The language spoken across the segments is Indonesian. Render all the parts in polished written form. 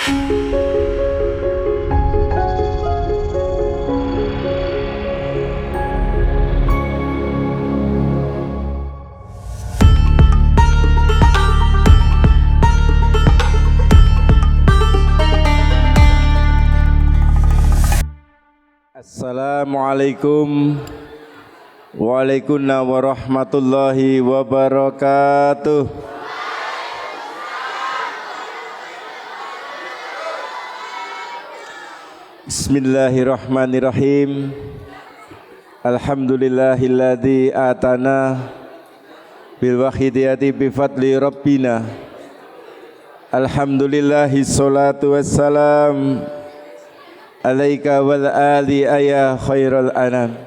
Assalamualaikum waalaikumsalam warahmatullahi wabarakatuh. Bismillahirrahmanirrahim. Alhamdulillahilladzi atana bil wahidiyati bi fadli rabbina. Alhamdulillahi sholatu wassalam alaika wal ali ayah khairul anam.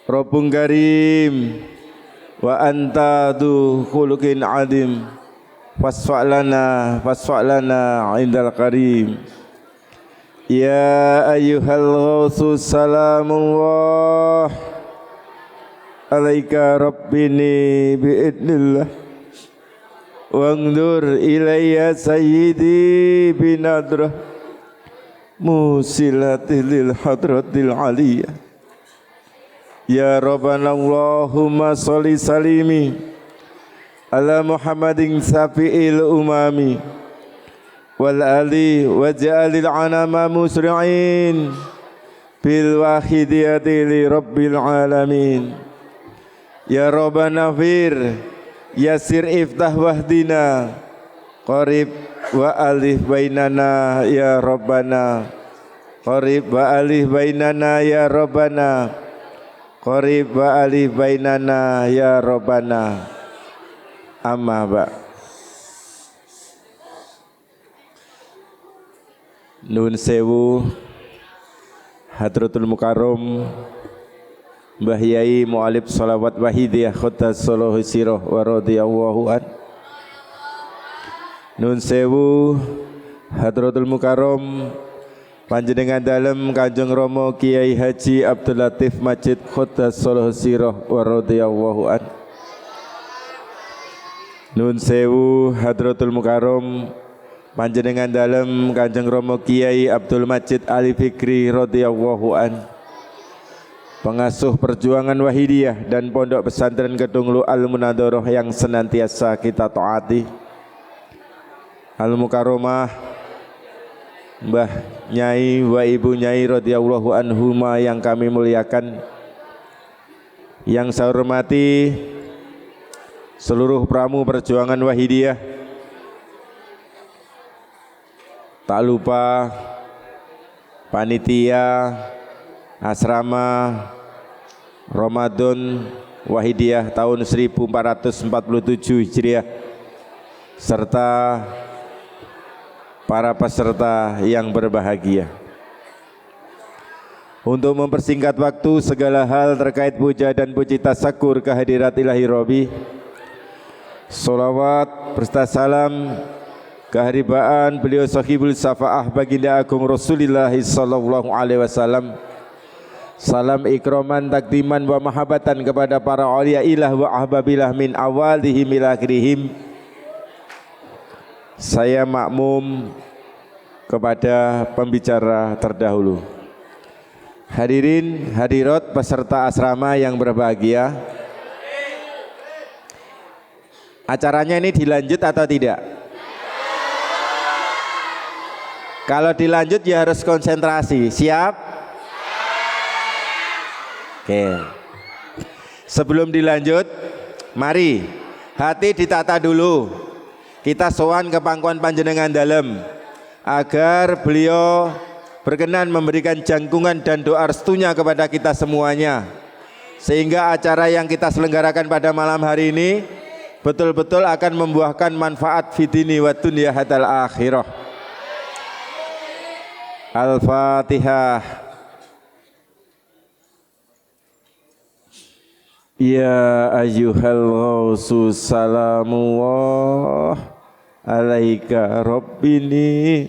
Rabbun karim wa anta du khuluqin adim fasfa'lana indal karim. Ya ayyuhal ghausu salamullah alaika rabbini bi'idnillah wangdur ilayya sayyidi binadrah musilatil hadratil aliyah. Ya Rabbana Allahumma sholli salimi ala Muhammadin safi'il umami wal ali waj'alil anama musri'in bil wahidiyati li rabbil alamin. Ya Rabbana fir yasir iftah wahdina qarib wa alif bainana ya Rabbana qarib wa alif bainana ya Rabbana qarib wa alif bainana ya Rabbana. Amma ba Nun sewu Hadratul Mukarram Mbah Yai Mu'alib Salawat Wahidiyah Khotas Solohu Siroh wa radiyallahu an. Nun sewu Hadratul Mukarram panjenengan dalem Kanjeng Rama Kiai Haji Abdul Latif Majid Khotas Solohu Siroh wa radiyallahu an. Nun sewu Hadratul Mukarram panjenengan dalem Kanjeng Rama Kiai Abdul Majid Ali Fikri radhiyallahu an, pengasuh perjuangan Wahidiyah dan Pondok Pesantren Kedunglu Al-Munadharah yang senantiasa kita taati. Al-Mukarramah Mbah Nyai wa Ibu Nyai radhiyallahu anhuma yang kami muliakan, yang saya hormati seluruh pramu perjuangan Wahidiyah, tak lupa panitia asrama Ramadan Wahidiyah tahun 1447 Hijriah serta para peserta yang berbahagia. Untuk mempersingkat waktu, segala hal terkait puja dan puji tasakur kehadirat ilahi Robi, salawat berserta salam keharibaan beliau sahibul syafaah baginda agung Rasulullah sallallahu alaihi wasallam. Salam ikraman takdiman wa mahabatan kepada para aulia ilah wa ahbabillah min awalihim ila akhirihim. Saya makmum kepada pembicara terdahulu. Hadirin hadirat peserta asrama yang berbahagia, acaranya ini dilanjut atau tidak? Kalau dilanjut ya harus konsentrasi. Siap? Oke. Sebelum dilanjut, mari hati ditata dulu. Kita sowan ke pangkuan panjenengan dalem agar beliau berkenan memberikan jangkungan dan doa restunya kepada kita semuanya, sehingga acara yang kita selenggarakan pada malam hari ini betul-betul akan membuahkan manfaat fidini wa dunya hatal akhirah. Al-Fatihah. Ya ayyuhal ghausu salamullah alaika rabbini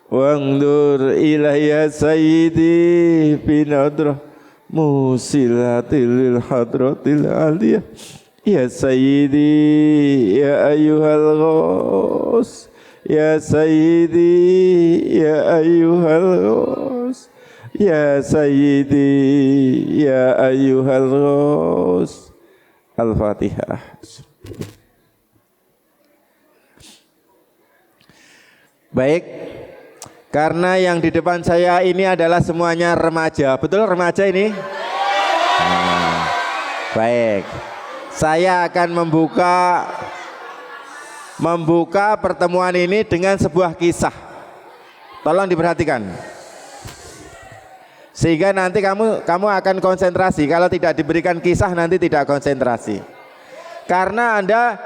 wangdur ilayya sayyidi binadrah musilatil hadratil aliyah. Ya sayyidi ya ayyuhal ghaus Ya Sayyidi ya ayyuhal Ghaus, ya Sayyidi ya ayyuhal Ghaus. Al-Fatihah. Baik, karena yang di depan saya ini adalah semuanya remaja. Betul remaja ini? Baik, saya akan membuka pertemuan ini dengan sebuah kisah. Tolong diperhatikan. Sehingga nanti kamu akan konsentrasi. Kalau tidak diberikan kisah nanti tidak konsentrasi. Karena Anda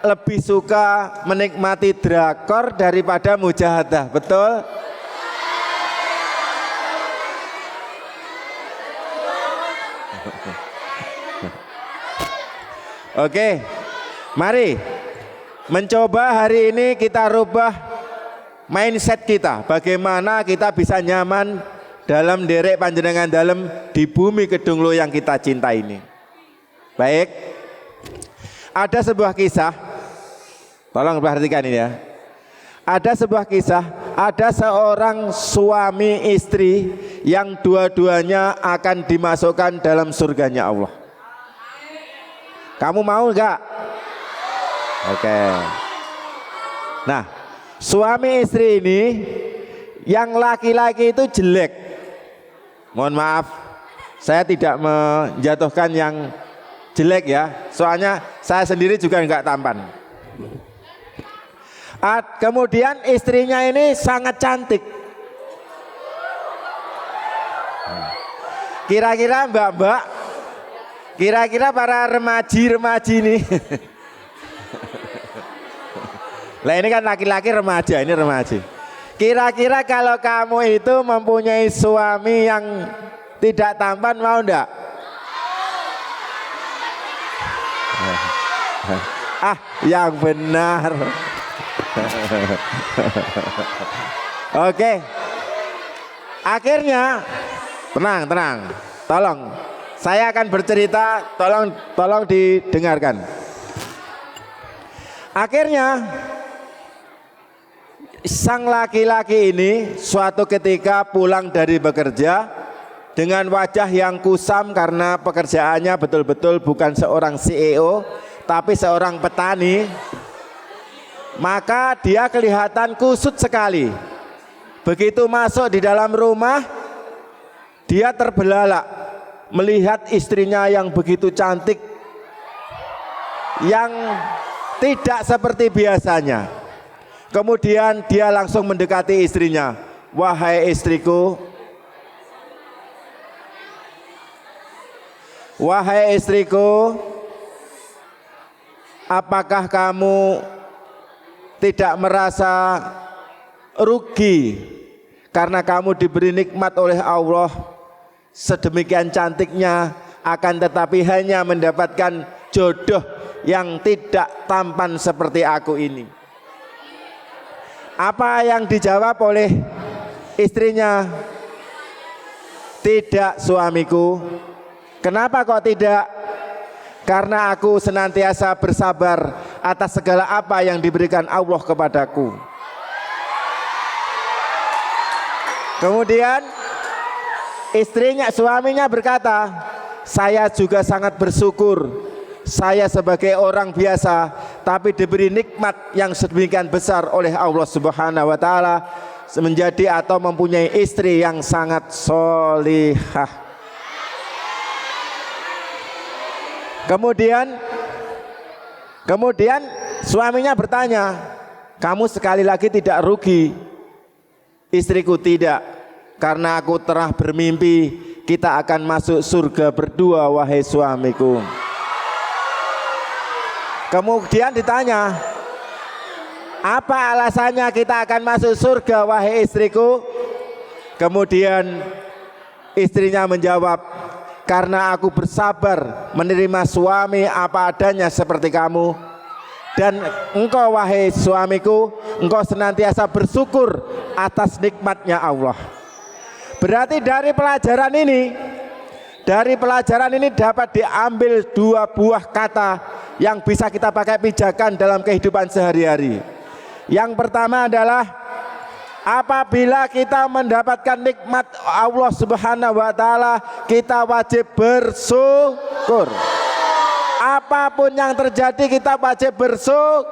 lebih suka menikmati drakor daripada mujahadah. Betul? Oke, mari mencoba hari ini kita rubah mindset kita. Bagaimana kita bisa nyaman dalam derek panjenengan dalam di bumi Kedunglo yang kita cinta ini. Baik, ada sebuah kisah. Tolong perhatikan ini ya. Ada sebuah kisah, ada seorang suami istri yang dua-duanya akan dimasukkan dalam surganya Allah. Kamu mau enggak? Oke. Nah, suami istri ini yang laki-laki itu jelek. Mohon maaf, saya tidak menjatuhkan yang jelek ya. Soalnya saya sendiri juga enggak tampan. Kemudian istrinya ini sangat cantik. Kira-kira mbak-mbak, kira-kira para remaji ini. Lah ini kan laki-laki remaja, ini remaji. Kira-kira kalau kamu itu mempunyai suami yang tidak tampan, mau enggak? Ah, yang benar. Oke. Akhirnya tenang. Tolong. Saya akan bercerita, tolong didengarkan. Akhirnya sang laki-laki ini suatu ketika pulang dari bekerja dengan wajah yang kusam karena pekerjaannya betul-betul bukan seorang CEO tapi seorang petani. Maka dia kelihatan kusut sekali. Begitu masuk di dalam rumah, dia terbelalak melihat istrinya yang begitu cantik, yang tidak seperti biasanya. Kemudian dia langsung mendekati istrinya. Wahai istriku, apakah kamu tidak merasa rugi karena kamu diberi nikmat oleh Allah sedemikian cantiknya, akan tetapi hanya mendapatkan jodoh yang tidak tampan seperti aku ini? Apa yang dijawab oleh istrinya? Tidak suamiku. Kenapa kok tidak? Karena aku senantiasa bersabar atas segala apa yang diberikan Allah kepadaku. Kemudian suaminya berkata, saya juga sangat bersyukur. Saya sebagai orang biasa tapi diberi nikmat yang sedemikian besar oleh Allah Subhanahu wa taala, menjadi atau mempunyai istri yang sangat solihah. Kemudian suaminya bertanya, kamu sekali lagi tidak rugi? Istriku, tidak, karena aku telah bermimpi kita akan masuk surga berdua wahai suamiku. Kemudian ditanya, apa alasannya kita akan masuk surga wahai istriku? Kemudian istrinya menjawab, karena aku bersabar menerima suami apa adanya seperti kamu. Dan engkau wahai suamiku, engkau senantiasa bersyukur atas nikmatnya Allah. Berarti dari pelajaran ini dapat diambil dua buah kata yang bisa kita pakai pijakan dalam kehidupan sehari-hari. Yang pertama adalah apabila kita mendapatkan nikmat Allah Subhanahu wa taala, kita wajib bersyukur. Apapun yang terjadi kita wajib bersyukur.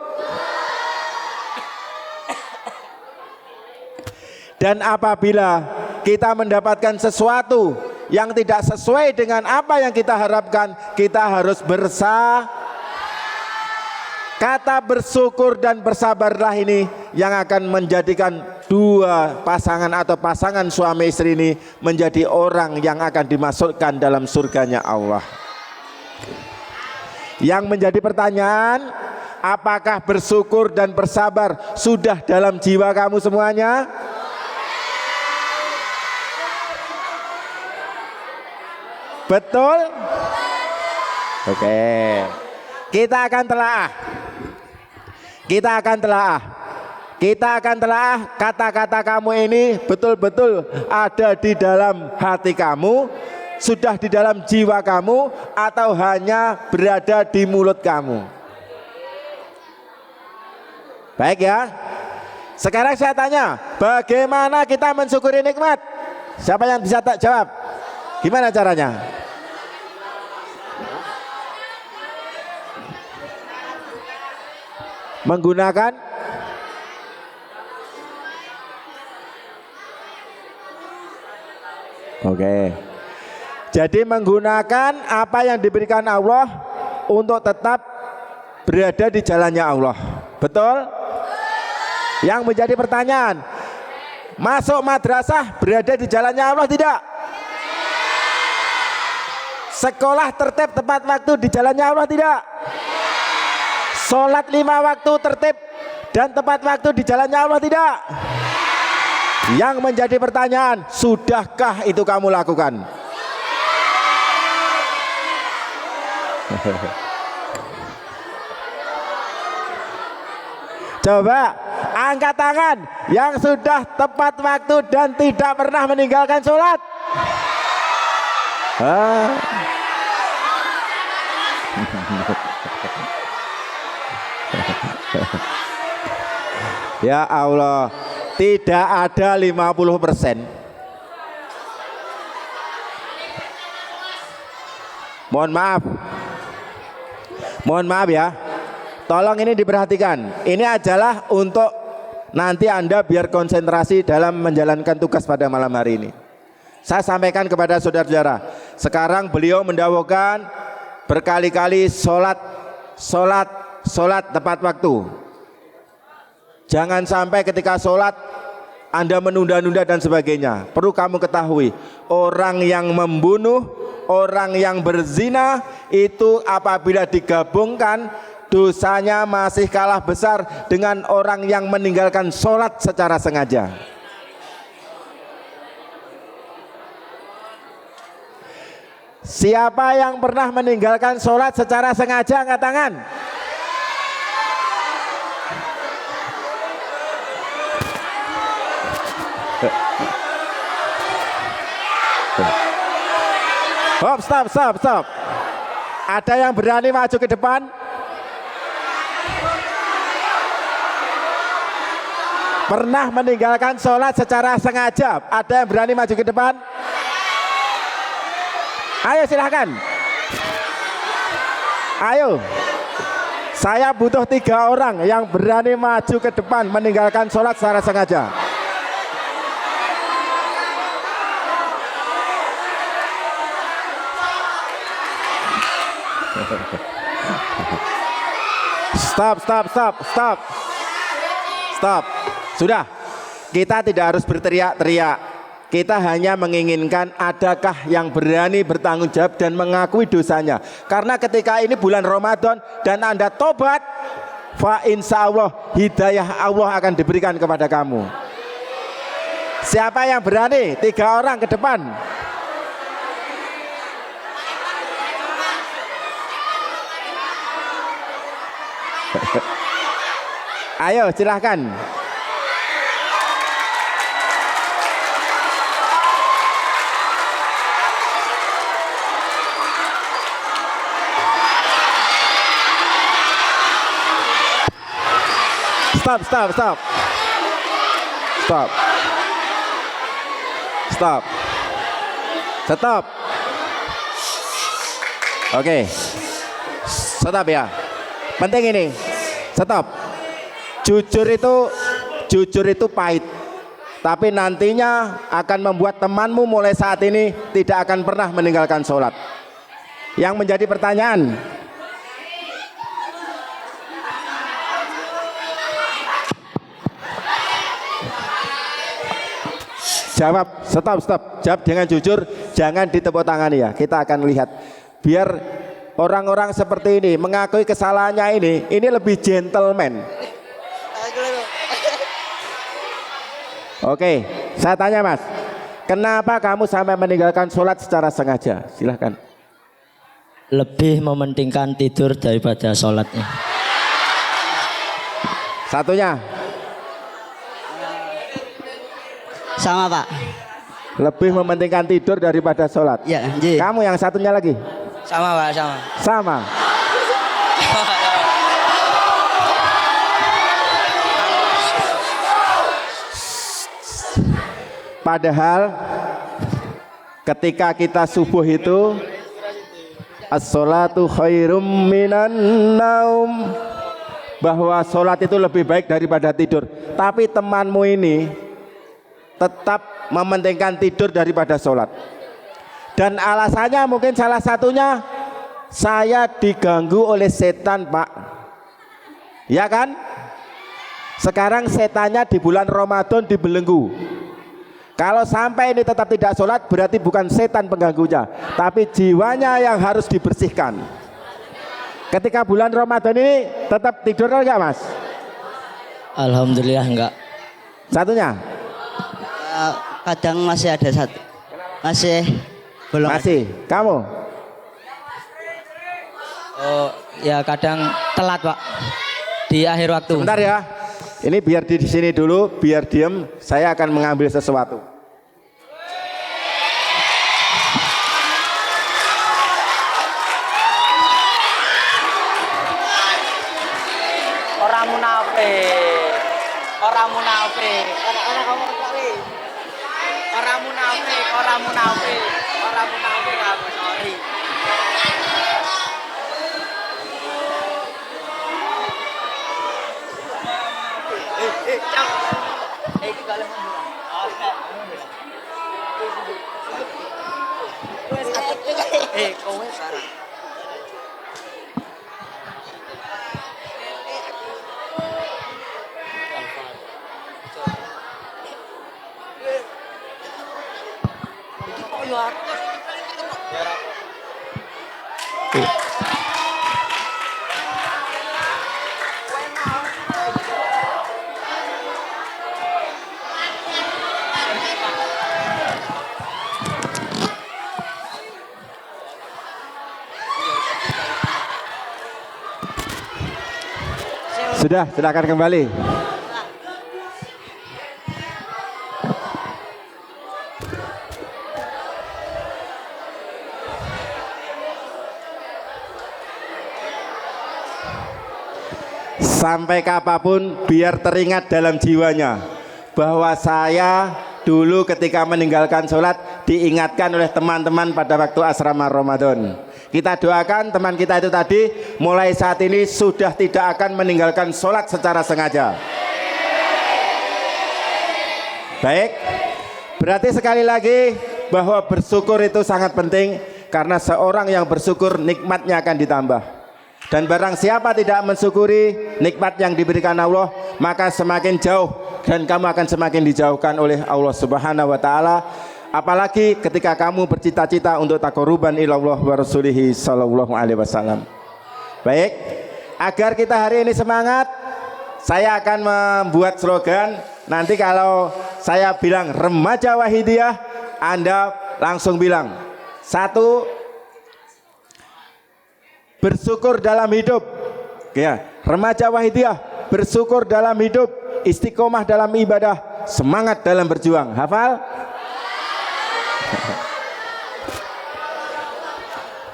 Dan apabila kita mendapatkan sesuatu yang tidak sesuai dengan apa yang kita harapkan, kita harus kata bersyukur dan bersabarlah ini yang akan menjadikan dua pasangan atau pasangan suami istri ini menjadi orang yang akan dimasukkan dalam surganya Allah. Yang menjadi pertanyaan, apakah bersyukur dan bersabar sudah dalam jiwa kamu semuanya? Betul? Oke. Kita akan telaah. Kita akan telaah kata-kata kamu ini betul-betul ada di dalam hati kamu, sudah di dalam jiwa kamu, atau hanya berada di mulut kamu. Baik ya. Sekarang saya tanya, bagaimana kita mensyukuri nikmat? Siapa yang bisa tak jawab? Gimana caranya? Menggunakan jadi menggunakan apa yang diberikan Allah untuk tetap berada di jalannya Allah. Betul? Yang menjadi pertanyaan, masuk madrasah berada di jalannya Allah tidak? Sekolah tertib tepat waktu di jalannya Allah tidak? Sholat 5 waktu tertib dan tepat waktu di jalannya Allah tidak? Yang menjadi pertanyaan, sudahkah itu kamu lakukan? Coba angkat tangan yang sudah tepat waktu dan tidak pernah meninggalkan sholat. Ya Allah, tidak ada 50%. Mohon maaf ya. Tolong ini diperhatikan. Ini adalah untuk nanti Anda biar konsentrasi dalam menjalankan tugas pada malam hari ini. Saya sampaikan kepada saudara-saudara, sekarang beliau mendawuhkan berkali-kali sholat tepat waktu. Jangan sampai ketika sholat Anda menunda-nunda dan sebagainya. Perlu kamu ketahui, orang yang membunuh, orang yang berzina itu apabila digabungkan dosanya masih kalah besar dengan orang yang meninggalkan sholat secara sengaja. Siapa yang pernah meninggalkan sholat secara sengaja, angkat tangan. Hop, stop. Ada yang berani maju ke depan? Pernah meninggalkan sholat secara sengaja? Ada yang berani maju ke depan? Ayo silahkan. Ayo. Saya butuh 3 orang yang berani maju ke depan meninggalkan sholat secara sengaja. Stop. Sudah. Kita tidak harus berteriak-teriak. Kita hanya menginginkan adakah yang berani bertanggung jawab dan mengakui dosanya. Karena ketika ini bulan Ramadan dan Anda tobat, fa insya Allah hidayah Allah akan diberikan kepada kamu. Siapa yang berani? 3 orang ke depan. Ayo silahkan. Stop, stop, stop. Stop. Stop. Stop. Oke. Stop ya. Penting ini. Stop. Jujur itu pahit. Tapi nantinya akan membuat temanmu mulai saat ini tidak akan pernah meninggalkan sholat. Yang menjadi pertanyaan, jawab, stop. Jawab dengan jujur, jangan ditepuk tangan ya. Kita akan lihat. Biar orang-orang seperti ini mengakui kesalahannya ini lebih gentleman. Oke, saya tanya Mas, kenapa kamu sampai meninggalkan sholat secara sengaja? Silahkan. Lebih mementingkan tidur daripada sholatnya. Satunya? Sama Pak. Lebih mementingkan tidur daripada sholat. Ya, kamu yang satunya lagi? Sama Pak, Sama. Padahal ketika kita subuh itu as-sholatu khairum minan naum, bahwa sholat itu lebih baik daripada tidur. Tapi temanmu ini tetap mementingkan tidur daripada sholat. Dan alasannya mungkin salah satunya, saya diganggu oleh setan Pak. Ya kan? Sekarang setannya di bulan Ramadan dibelenggu. Kalau sampai ini tetap tidak sholat, berarti bukan setan pengganggunya, tapi jiwanya yang harus dibersihkan. Ketika bulan Ramadan ini tetap tidur enggak Mas? Alhamdulillah enggak. Satunya? Kadang masih ada satu. Masih belum. Masih. Kamu? Oh ya, kadang telat Pak. Di akhir waktu. Sebentar ya. Ini biar di sini dulu, biar diem. Saya akan mengambil sesuatu. Orang munafik. Orang munafik. Orang kamu cari. Orang munafik. Orang munafik. Orang munafik. Aku sorry. Kowe sekarang. Sudah, silakan kembali. Sampai kapanpun biar teringat dalam jiwanya bahwa saya dulu ketika meninggalkan sholat diingatkan oleh teman-teman pada waktu asrama Ramadan. Kita doakan teman kita itu tadi mulai saat ini sudah tidak akan meninggalkan sholat secara sengaja. Baik, berarti sekali lagi bahwa bersyukur itu sangat penting, karena seorang yang bersyukur nikmatnya akan ditambah. Dan barang siapa tidak mensyukuri nikmat yang diberikan Allah, maka semakin jauh dan kamu akan semakin dijauhkan oleh Allah Subhanahu wa taala. Apalagi ketika kamu bercita-cita untuk taqarruban ilallah wa rasulihi sallallahu alaihi wasallam. Baik, agar kita hari ini semangat, saya akan membuat slogan. Nanti kalau saya bilang remaja Wahidiyah, Anda langsung bilang, 1, bersyukur dalam hidup. Ya, remaja Wahidiyah, bersyukur dalam hidup, istiqomah dalam ibadah, semangat dalam berjuang. Hafal?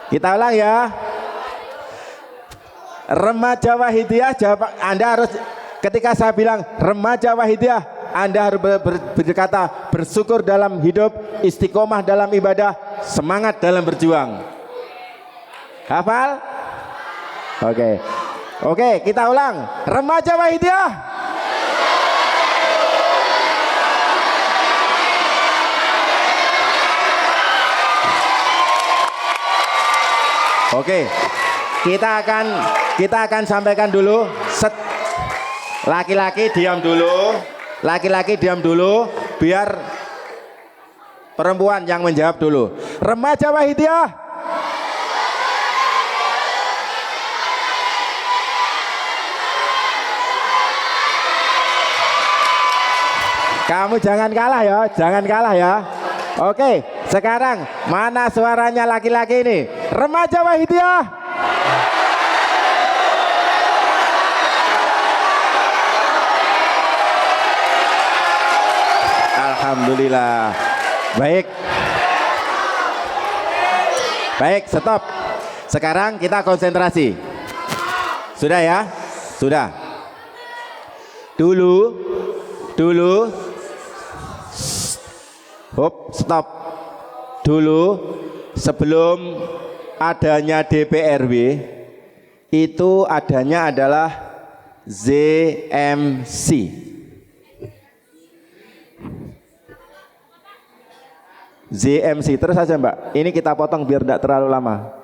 Kita ulang ya. Remaja Wahidiyah, jawab Anda harus Ketika saya bilang remaja Wahidiyah, Anda harus berkata bersyukur dalam hidup, istiqomah dalam ibadah, semangat dalam berjuang. Hafal? Oke, kita ulang. Remaja Wahidiyah. Oke, kita akan sampaikan dulu. Laki-laki diam dulu. Laki-laki diam dulu, biar perempuan yang menjawab dulu. Remaja Wahidiyah. Kamu jangan kalah ya, jangan kalah ya. Oke, sekarang mana suaranya laki-laki ini? Remaja Wahidiyah. Alhamdulillah. Baik, stop. Sekarang kita konsentrasi. Sudah ya? Sudah. Dulu. Stop. Dulu sebelum adanya DPRW itu adanya adalah ZMC. ZMC terus saja Mbak. Ini kita potong biar tidak terlalu lama.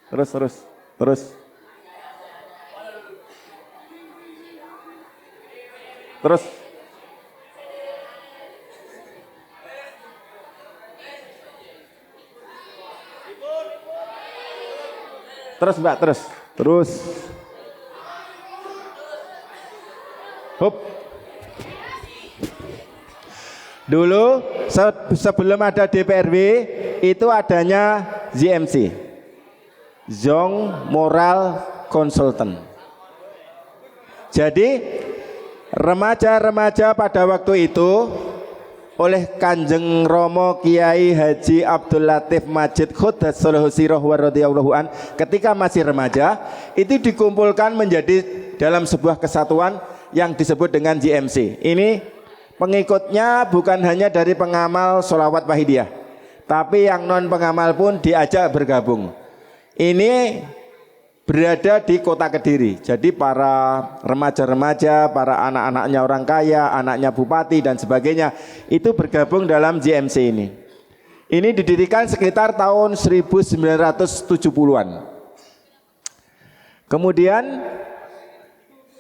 Terus. Terus Mbak, terus. Hop. Dulu sebelum ada DPRW itu adanya ZMC, Young Moral Consultant. Jadi remaja-remaja pada waktu itu oleh Kanjeng Romo Kiai Haji Abdul Latif Majid Quddasallahu sirrahu wa radhiyallahu an, ketika masih remaja itu dikumpulkan menjadi dalam sebuah kesatuan yang disebut dengan ZMC. Ini pengikutnya bukan hanya dari pengamal sholawat Wahidiyah, tapi yang non pengamal pun diajak bergabung. Ini berada di kota Kediri. Jadi para remaja-remaja, para anak-anaknya orang kaya, anaknya bupati dan sebagainya itu bergabung dalam ZMC ini. Ini didirikan sekitar tahun 1970-an. Kemudian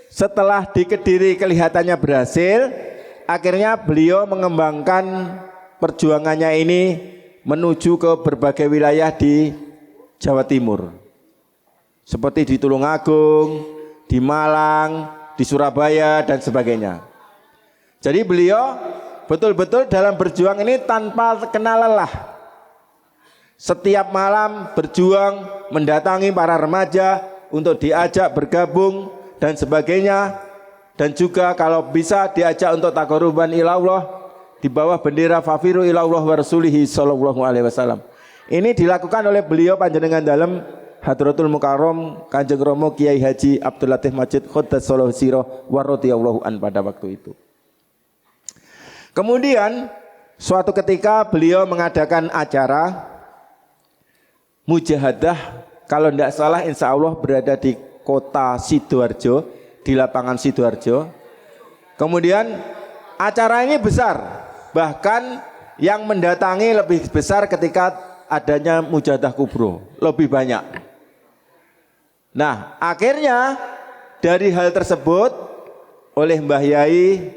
setelah di Kediri kelihatannya berhasil, akhirnya beliau mengembangkan perjuangannya ini menuju ke berbagai wilayah di Jawa Timur. Seperti di Tulungagung, di Malang, di Surabaya dan sebagainya. Jadi beliau betul-betul dalam berjuang ini tanpa kenal lelah. Setiap malam berjuang mendatangi para remaja untuk diajak bergabung dan sebagainya. Dan juga kalau bisa diajak untuk taqarruban ilallah di bawah bendera fafiru ilallah wa rasulihi sallallahu alaihi wasallam. Ini dilakukan oleh beliau panjenengan dalam Hadratul Mukarram Kanjeng Romo Kiai Haji Abdul Latif Majid Quddasallahu sirrahu wa radhiyallahu an pada waktu itu. Kemudian suatu ketika beliau mengadakan acara mujahadah, kalau tidak salah insya Allah berada di kota Sidoarjo, di lapangan Sidoarjo. Kemudian acara ini besar, bahkan yang mendatangi lebih besar ketika adanya mujahadah kubro, lebih banyak. Nah, akhirnya dari hal tersebut oleh Mbah Yai,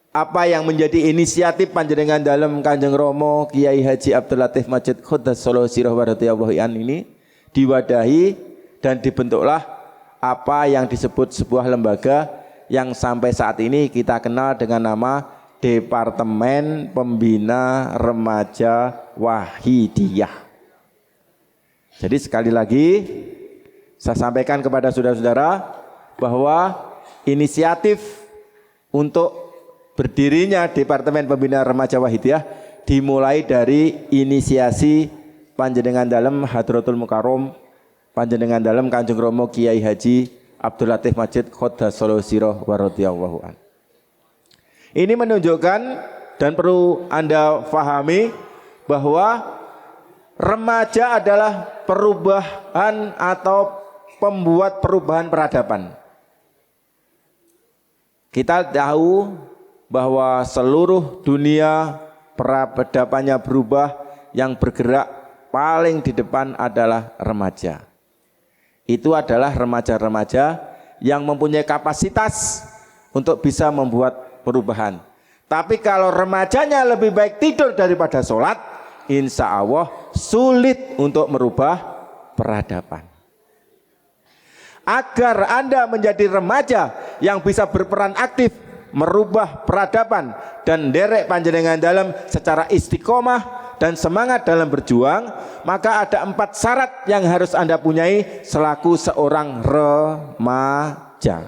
apa yang menjadi inisiatif panjenengan dalam Kanjeng Romo Kiai Haji Abdul Latif Majid Quddasallahu sirrahu wa radhiyallahu an ini diwadahi dan dibentuklah apa yang disebut sebuah lembaga yang sampai saat ini kita kenal dengan nama Departemen Pembina Remaja Wahidiyah. Jadi sekali lagi saya sampaikan kepada saudara-saudara bahwa inisiatif untuk berdirinya Departemen Pembina Remaja Wahidiyah dimulai dari inisiasi panjenengan dalam Hadratul Mukarram, panjenengan dalam Kanjeng Romo Kiai Haji Abdul Latif Majid Qoddasallahu sirah wa radhiyallahu an. Ini menunjukkan dan perlu Anda fahami bahwa remaja adalah perubahan atau pembuat perubahan peradaban. Kita tahu bahwa seluruh dunia peradabannya berubah, yang bergerak paling di depan adalah remaja. Itu adalah remaja-remaja yang mempunyai kapasitas untuk bisa membuat perubahan. Tapi kalau remajanya lebih baik tidur daripada sholat, insya Allah sulit untuk merubah peradaban. Agar Anda menjadi remaja yang bisa berperan aktif merubah peradaban dan derek panjenengan dalam secara istiqomah dan semangat dalam berjuang, maka ada 4 syarat yang harus Anda punyai selaku seorang remaja.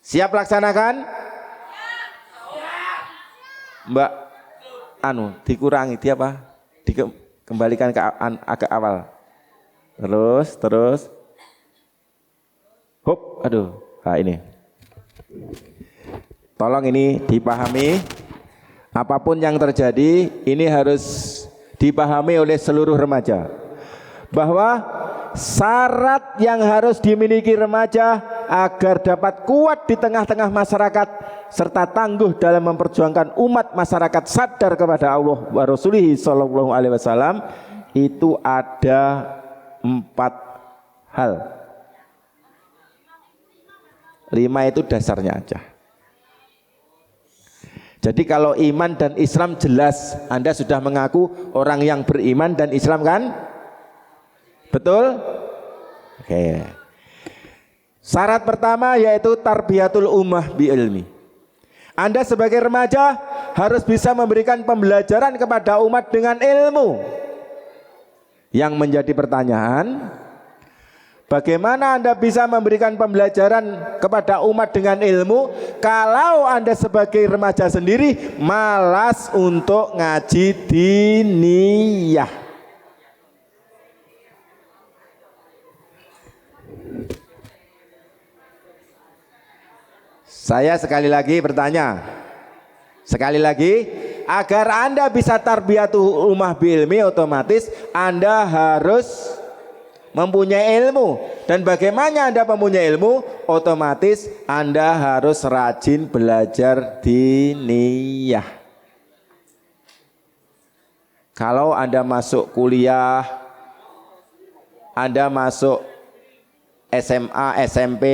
Siap laksanakan? Mbak dikurangi dia apa? Dikembalikan ke agak awal. Terus. Hop, aduh. Nah, ini. Tolong ini dipahami. Apapun yang terjadi, ini harus dipahami oleh seluruh remaja. Bahwa syarat yang harus dimiliki remaja agar dapat kuat di tengah-tengah masyarakat serta tangguh dalam memperjuangkan umat masyarakat sadar kepada Allah wa Rasulihi sallallahu alaihi wasallam, itu ada 4 hal. 5 itu dasarnya aja. Jadi kalau iman dan Islam jelas, Anda sudah mengaku orang yang beriman dan Islam kan? Betul? Oke. Syarat pertama yaitu tarbiyatul ummah bi ilmi. Anda sebagai remaja harus bisa memberikan pembelajaran kepada umat dengan ilmu. Yang menjadi pertanyaan, bagaimana Anda bisa memberikan pembelajaran kepada umat dengan ilmu kalau Anda sebagai remaja sendiri malas untuk ngaji diniyah? Saya sekali lagi bertanya, agar Anda bisa tarbiyatul ummah bil ilmi, otomatis Anda harus mempunyai ilmu. Dan bagaimana Anda mempunyai ilmu? Otomatis Anda harus rajin belajar diniyah. Kalau Anda masuk kuliah, Anda masuk SMA, SMP,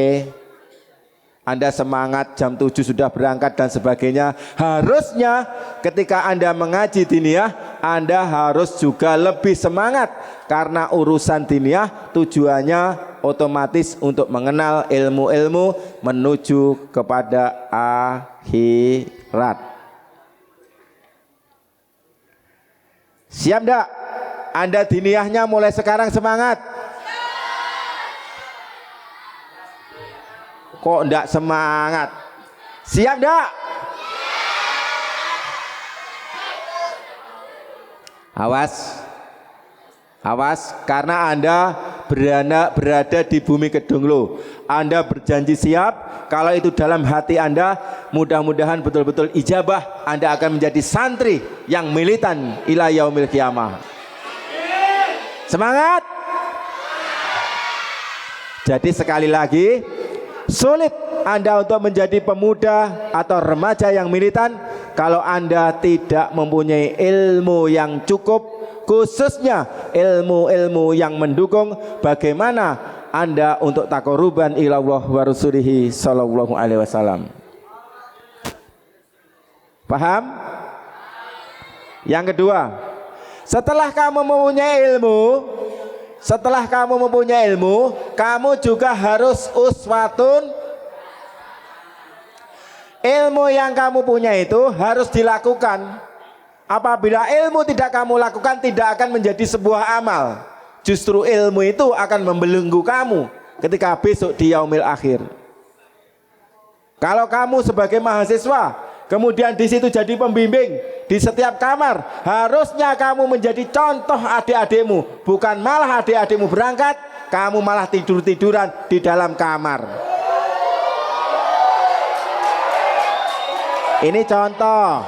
Anda semangat jam 7 sudah berangkat dan sebagainya, harusnya ketika Anda mengaji diniyah, Anda harus juga lebih semangat, karena urusan diniyah tujuannya otomatis untuk mengenal ilmu-ilmu menuju kepada akhirat. Siap enggak? Anda diniyahnya mulai sekarang semangat? Kok enggak semangat? Siap enggak? Awas, karena Anda berada di bumi Kedunglo. Anda berjanji siap, kalau itu dalam hati Anda, mudah-mudahan betul-betul ijabah, Anda akan menjadi santri yang militan ila yaumil qiyamah. Semangat! Jadi sekali lagi, sulit Anda untuk menjadi pemuda atau remaja yang militan kalau Anda tidak mempunyai ilmu yang cukup, khususnya ilmu-ilmu yang mendukung bagaimana Anda untuk taqarruban ilallah wa rasulihi sallallahu alaihi wasallam. Paham? Yang kedua, setelah kamu mempunyai ilmu, kamu juga harus uswatun. Ilmu yang kamu punya itu harus dilakukan. Apabila ilmu tidak kamu lakukan, tidak akan menjadi sebuah amal. Justru ilmu itu akan membelenggu kamu ketika besok di yaumil akhir. Kalau kamu sebagai mahasiswa, kemudian di situ jadi pembimbing di setiap kamar, harusnya kamu menjadi contoh adik-adikmu, bukan malah adik-adikmu berangkat kamu malah tidur-tiduran di dalam kamar. Ini contoh.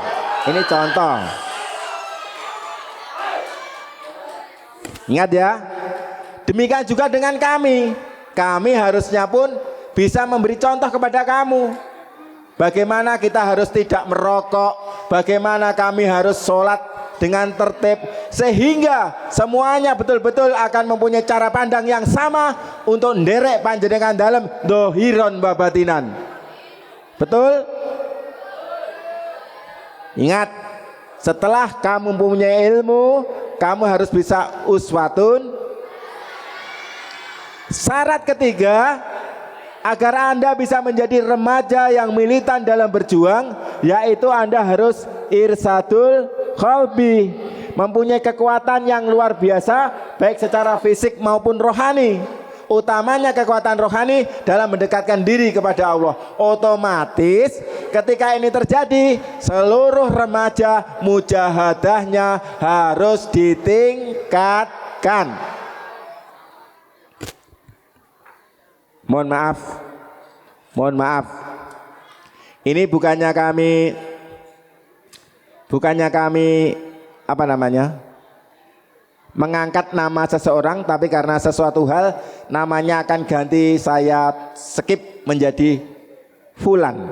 Ingat ya. Demikian juga dengan kami. Kami harusnya pun bisa memberi contoh kepada kamu. Bagaimana kita harus tidak merokok, bagaimana kami harus sholat dengan tertib, sehingga semuanya betul-betul akan mempunyai cara pandang yang sama untuk nderek panjenengan dalam dohiron babatinan. Betul? Ingat, setelah kamu mempunyai ilmu, kamu harus bisa uswatun. Syarat ketiga, agar Anda bisa menjadi remaja yang militan dalam berjuang, yaitu Anda harus irsadul qalbi, mempunyai kekuatan yang luar biasa baik secara fisik maupun rohani. Utamanya kekuatan rohani dalam mendekatkan diri kepada Allah. Otomatis ketika ini terjadi, seluruh remaja mujahadahnya harus ditingkatkan. Mohon maaf. Ini bukannya kami apa namanya? Mengangkat nama seseorang, tapi karena sesuatu hal namanya akan ganti, saya skip menjadi fulan.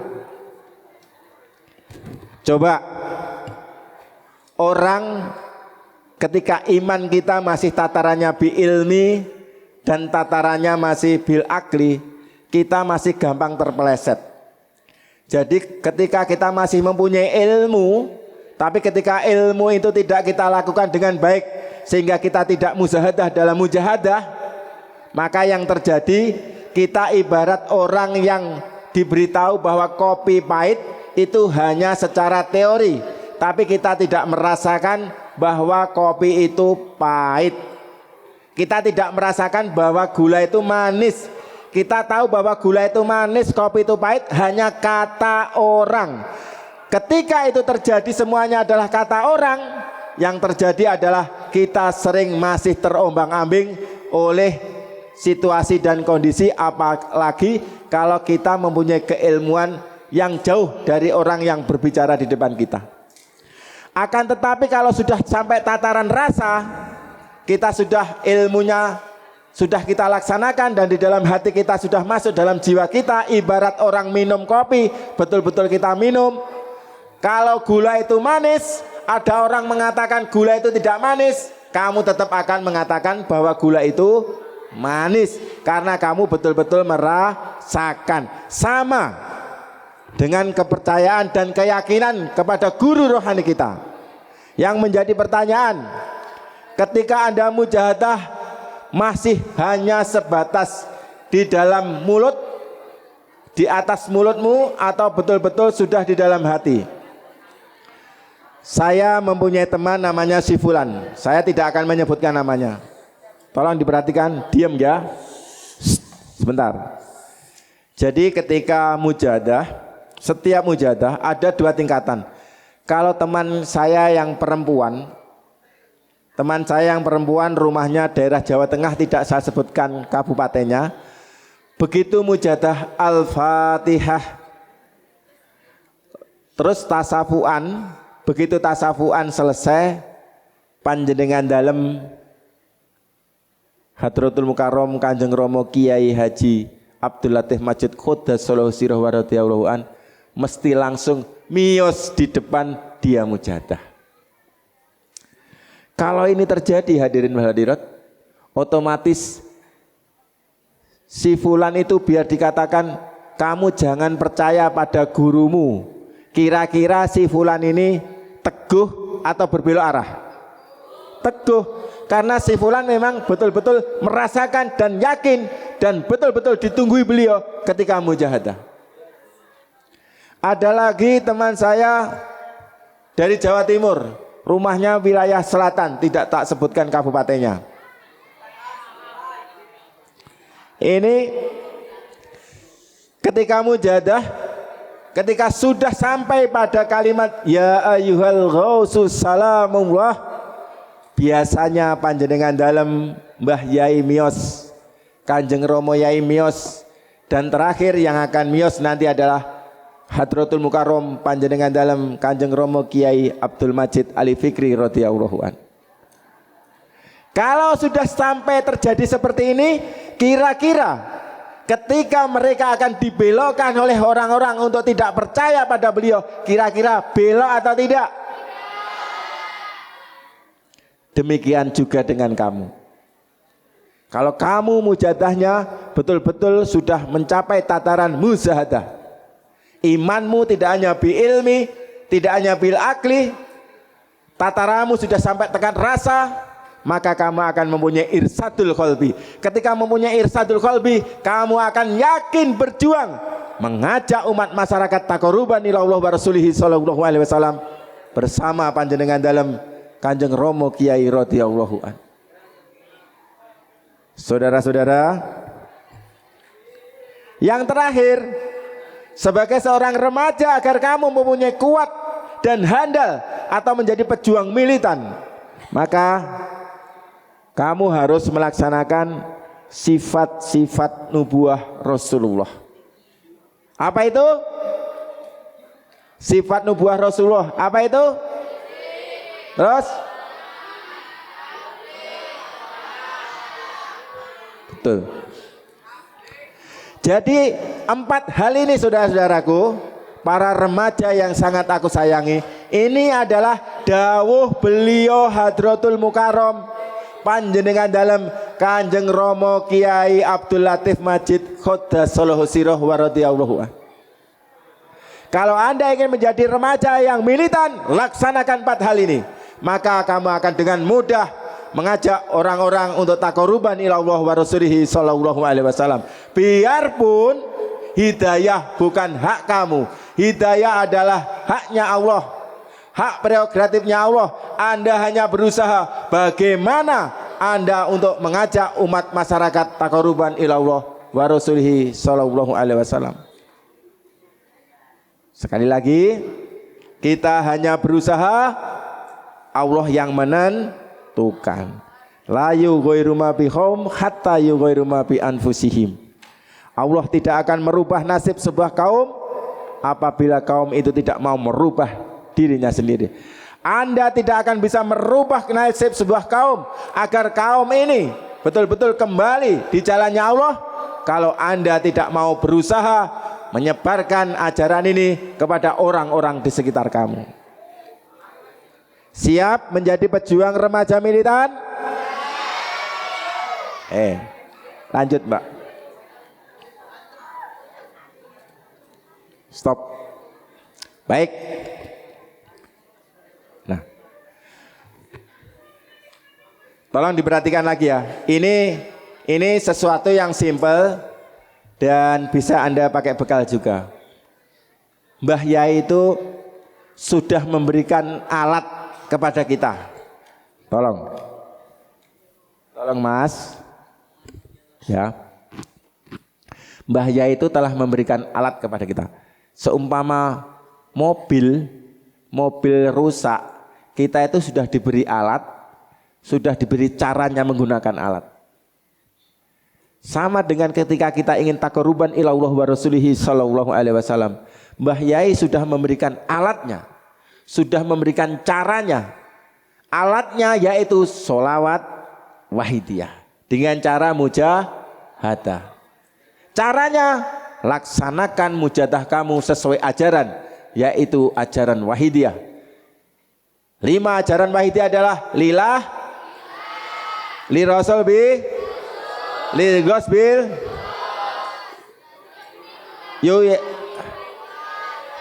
Coba orang ketika iman kita masih tatarannya bi ilmi dan tatarannya masih bil akli, kita masih gampang terpeleset. Jadi ketika kita masih mempunyai ilmu, tapi ketika ilmu itu tidak kita lakukan dengan baik, sehingga kita tidak mujahadah dalam mujahadah, maka yang terjadi, kita ibarat orang yang diberitahu bahwa kopi pahit itu hanya secara teori, tapi kita tidak merasakan bahwa kopi itu pahit. Kita tidak merasakan bahwa gula itu manis. Kita tahu bahwa gula itu manis, kopi itu pahit, hanya kata orang. Ketika itu terjadi, semuanya adalah kata orang. Yang terjadi adalah kita sering masih terombang-ambing oleh situasi dan kondisi, apalagi kalau kita mempunyai keilmuan yang jauh dari orang yang berbicara di depan kita. Akan tetapi kalau sudah sampai tataran rasa, kita sudah ilmunya sudah kita laksanakan dan di dalam hati kita sudah masuk dalam jiwa kita, ibarat orang minum kopi, betul-betul kita minum. Kalau gula itu manis, ada orang mengatakan gula itu tidak manis, kamu tetap akan mengatakan bahwa gula itu manis karena kamu betul-betul merasakan. Sama dengan kepercayaan dan keyakinan kepada guru rohani kita. Yang menjadi pertanyaan, ketika Anda mujahadah masih hanya sebatas di dalam mulut, di atas mulutmu, atau betul-betul sudah di dalam hati? Saya mempunyai teman namanya si Fulan. Saya tidak akan menyebutkan namanya. Tolong diperhatikan, diam ya. Sebentar. Jadi ketika mujahadah, setiap mujahadah ada dua tingkatan. Kalau teman saya yang perempuan rumahnya daerah Jawa Tengah, tidak saya sebutkan kabupatennya. Begitu mujahadah Al-Fatihah, terus tasafuan. Begitu tasafuan selesai, panjenengan dalam Hadratul Mukarram Kanjeng Rama Kiai Haji Abdul Latif Majid Quddasallahu sirrahu wa radhiyallahu an mesti langsung miyos di depan dia mujahadah. Kalau ini terjadi, hadirin wal hadirat, otomatis si fulan itu biar dikatakan kamu jangan percaya pada gurumu, kira-kira si fulan ini teguh atau berbelok arah? Teguh, karena si fulan memang betul-betul merasakan dan yakin dan betul-betul ditunggui beliau ketika mujahadah. Ada lagi teman saya dari Jawa Timur, rumahnya wilayah selatan, tidak tak sebutkan kabupatennya. Ini ketika mujahadah, ketika sudah sampai pada kalimat ya ayyuhal ghausus salamullah, biasanya panjenengan dalam Mbah Yai miyos Kanjeng Romo Yai miyos, dan terakhir yang akan miyos nanti adalah Hadratul Mukarram panjenengan dalam Kanjeng Romo Kiai Abdul Majid Ali Fikri radhiyallahu an. Kalau sudah sampai terjadi seperti ini, kira-kira ketika mereka akan dibelokkan oleh orang-orang untuk tidak percaya pada beliau, kira-kira belok atau tidak? Demikian juga dengan kamu. Kalau kamu mujadahnya betul-betul sudah mencapai tataran muzahadah, imanmu tidak hanya bi ilmi, tidak hanya bil akli, tataramu sudah sampai tekan rasa, maka kamu akan mempunyai irsadul qalbi. Ketika mempunyai irsadul qalbi, kamu akan yakin berjuang mengajak umat masyarakat taqarruban ila Allah wa rasulihi sallallahu alaihi wasallam bersama panjenengan dalam Kanjeng Romo Kiai radhiyallahu an. Saudara-saudara, yang terakhir, sebagai seorang remaja agar kamu mempunyai kuat dan handal atau menjadi pejuang militan, maka kamu harus melaksanakan sifat-sifat nubuah Rasulullah. Apa itu? Sifat nubuah Rasulullah. Apa itu? Terus? Betul. Jadi 4 hal ini saudara-saudaraku, para remaja yang sangat aku sayangi, ini adalah dawuh beliau Hadratul Mukarram panjenengan dalam Kanjeng Romo Kiai Abdul Latif Majid Qaddasallahu sirah wa radhiyallahu an. Kalau Anda ingin menjadi remaja yang militan, laksanakan 4 hal ini, maka kamu akan dengan mudah mengajak orang-orang untuk taqarruban ila Allah wa rasulihi sallallahu alaihi wasallam. Biarpun hidayah bukan hak kamu, hidayah adalah haknya Allah, hak prerogatifnya Allah. Anda hanya berusaha bagaimana Anda untuk mengajak umat masyarakat taqarruban ila Allah wa rasulihi sallallahu alaihi wasallam. Sekali lagi, kita hanya berusaha, Allah yang menentukan. La yughayyiru ma biqaum hatta yughayyiru ma bi anfusihim. Allah tidak akan merubah nasib sebuah kaum apabila kaum itu tidak mau merubah dirinya sendiri. Anda tidak akan bisa merubah nasib sebuah kaum agar kaum ini betul-betul kembali di jalannya Allah kalau Anda tidak mau berusaha menyebarkan ajaran ini kepada orang-orang di sekitar kamu. Siap menjadi pejuang remaja militan? Lanjut Mbak. Stop. Baik. Nah, tolong diperhatikan lagi ya. Ini sesuatu yang simple dan bisa Anda pakai bekal juga. Mbah Yai itu sudah memberikan alat kepada kita. Tolong Mas. Ya. Mbah Yai itu telah memberikan alat kepada kita. Seumpama mobil rusak, kita itu sudah diberi alat, sudah diberi caranya menggunakan alat. Sama dengan ketika kita ingin taqarruban ila Allah wa rasulihi sallallahu alaihi wasallam, Mbah Yai sudah memberikan alatnya, sudah memberikan caranya. Alatnya yaitu sholawat wahidiyah dengan cara mujahadah. Caranya, laksanakan mujahadah kamu sesuai ajaran, yaitu ajaran wahidiyah. 5 ajaran wahidiyah adalah lillah, li rasul bi, li gosbil,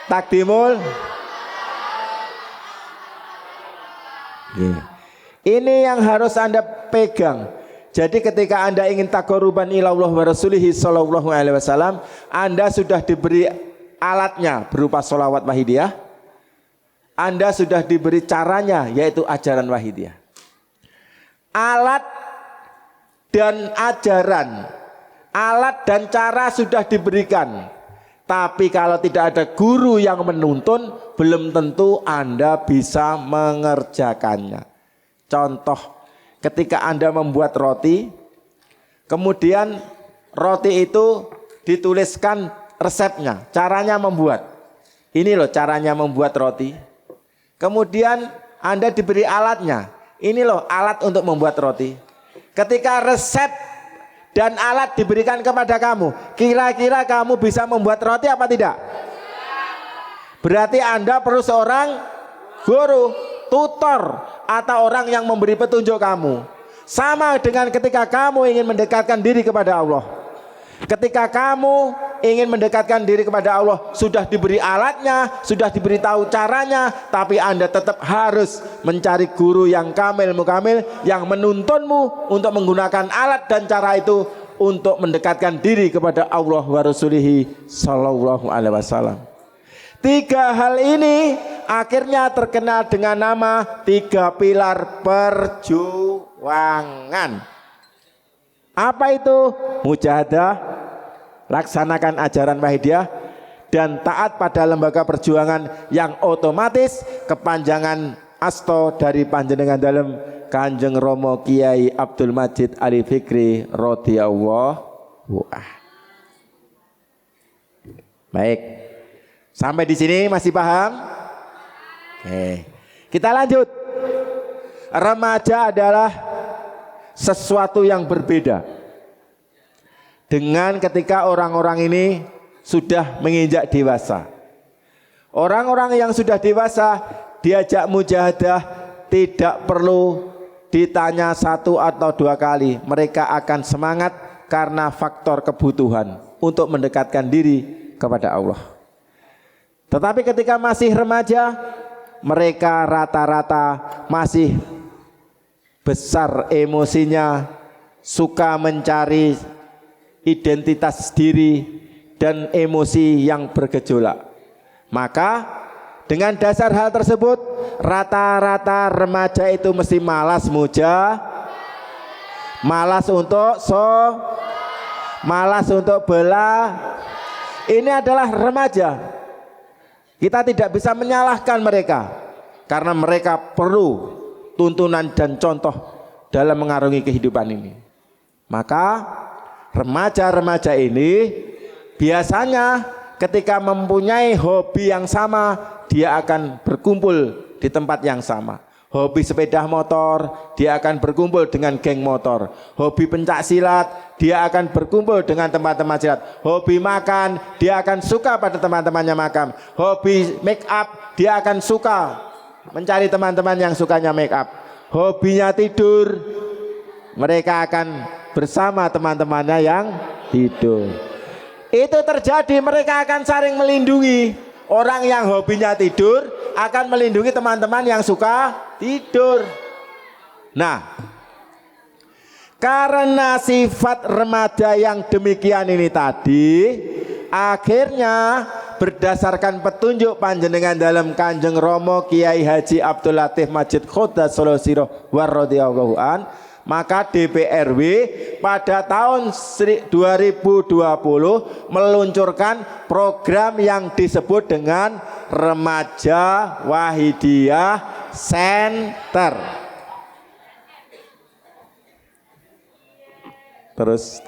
takdimul. Ini yang harus Anda pegang. Jadi ketika Anda ingin taqarruban ila Allah wa rasulihi sallallahu alaihi wasallam, Anda sudah diberi alatnya berupa sholawat wahidiyah. Anda sudah diberi caranya yaitu ajaran wahidiyah. Alat dan ajaran, alat dan cara sudah diberikan. Tapi kalau tidak ada guru yang menuntun, belum tentu Anda bisa mengerjakannya. Contoh, ketika Anda membuat roti, kemudian roti itu dituliskan resepnya, caranya membuat. Ini loh caranya membuat roti. Kemudian Anda diberi alatnya. Ini loh alat untuk membuat roti. Ketika resep dan alat diberikan kepada kamu, kira-kira kamu bisa membuat roti apa tidak? Berarti Anda perlu seorang guru, tutor, atau orang yang memberi petunjuk kamu. Sama dengan ketika kamu ingin mendekatkan diri kepada Allah. Ketika kamu ingin mendekatkan diri kepada Allah, sudah diberi alatnya, sudah diberitahu caranya, tapi Anda tetap harus mencari guru yang kamil mukamil, yang menuntunmu untuk menggunakan alat dan cara itu untuk mendekatkan diri kepada Allah wa Rasulihi sallallahu alaihi wasallam. 3 hal ini akhirnya terkenal dengan nama 3 pilar perjuangan. Apa itu? Mujahadah, laksanakan ajaran Wahidiyah, dan taat pada lembaga perjuangan yang otomatis kepanjangan asto dari panjenengan dalam Kanjeng Romo Kiai Abdul Majid Ali Fikri radhiyallahu anhu. Baik, sampai di sini masih paham? Oke, kita lanjut. Remaja adalah sesuatu yang berbeda dengan ketika orang-orang ini sudah menginjak dewasa. Orang-orang yang sudah dewasa diajak mujahadah tidak perlu ditanya 1 atau 2 kali. Mereka akan semangat karena faktor kebutuhan untuk mendekatkan diri kepada Allah. Tetapi ketika masih remaja, mereka rata-rata masih besar emosinya, suka mencari identitas diri dan emosi yang bergejolak. Maka dengan dasar hal tersebut, rata-rata remaja itu mesti malas malas untuk malas untuk bela. Ini adalah remaja. Kita tidak bisa menyalahkan mereka karena mereka perlu tuntunan dan contoh dalam mengarungi kehidupan ini. Maka remaja-remaja ini biasanya ketika mempunyai hobi yang sama, dia akan berkumpul di tempat yang sama. Hobi sepeda motor, dia akan berkumpul dengan geng motor. Hobi pencak silat, dia akan berkumpul dengan teman-teman silat. Hobi makan, dia akan suka pada teman-temannya makan. Hobi make up, dia akan suka mencari teman-teman yang sukanya make up. Hobinya tidur, mereka akan bersama teman-temannya yang tidur. Itu terjadi, mereka akan saling melindungi. Orang yang hobinya tidur akan melindungi teman-teman yang suka tidur. Nah, karena sifat remaja yang demikian ini tadi, akhirnya berdasarkan petunjuk panjenengan dalam Kanjeng Romo Kiai Haji Abdul Latif Majid Qoddasallahu sirroh wa radhiyallahu an, maka DPRW pada tahun 2020 meluncurkan program yang disebut dengan Remaja Wahidiyah Center. Terus.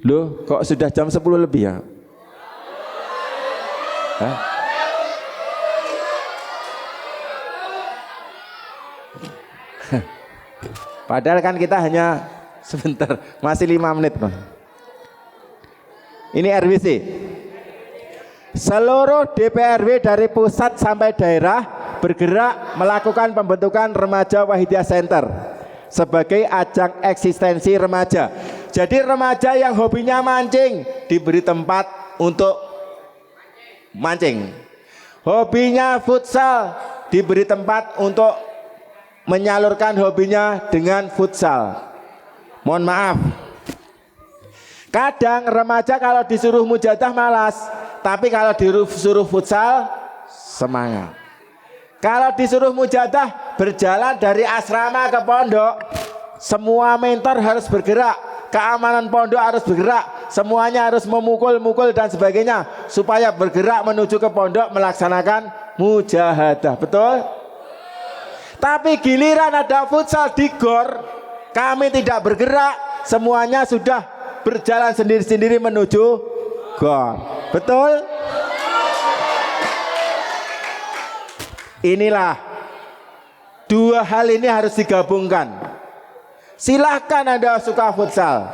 Loh, kok sudah jam 10 lebih ya? Hah? Padahal kan kita hanya sebentar, masih 5 menit. Ini RWC. Seluruh DPRW dari pusat sampai daerah bergerak melakukan pembentukan Remaja Wahidiyah Center sebagai ajang eksistensi remaja. Jadi remaja yang hobinya mancing diberi tempat untuk mancing. Hobinya futsal diberi tempat untuk menyalurkan hobinya dengan futsal. Mohon maaf, kadang remaja kalau disuruh mujahadah malas, tapi kalau disuruh futsal semangat. Kalau disuruh mujahadah berjalan dari asrama ke pondok, semua mentor harus bergerak, keamanan pondok harus bergerak, semuanya harus memukul-mukul dan sebagainya supaya bergerak menuju ke pondok melaksanakan mujahadah. Betul? Tapi giliran ada futsal di gor, kami tidak bergerak, semuanya sudah berjalan sendiri-sendiri menuju gor. Betul? Inilah dua hal ini harus digabungkan. Silahkan Anda suka futsal,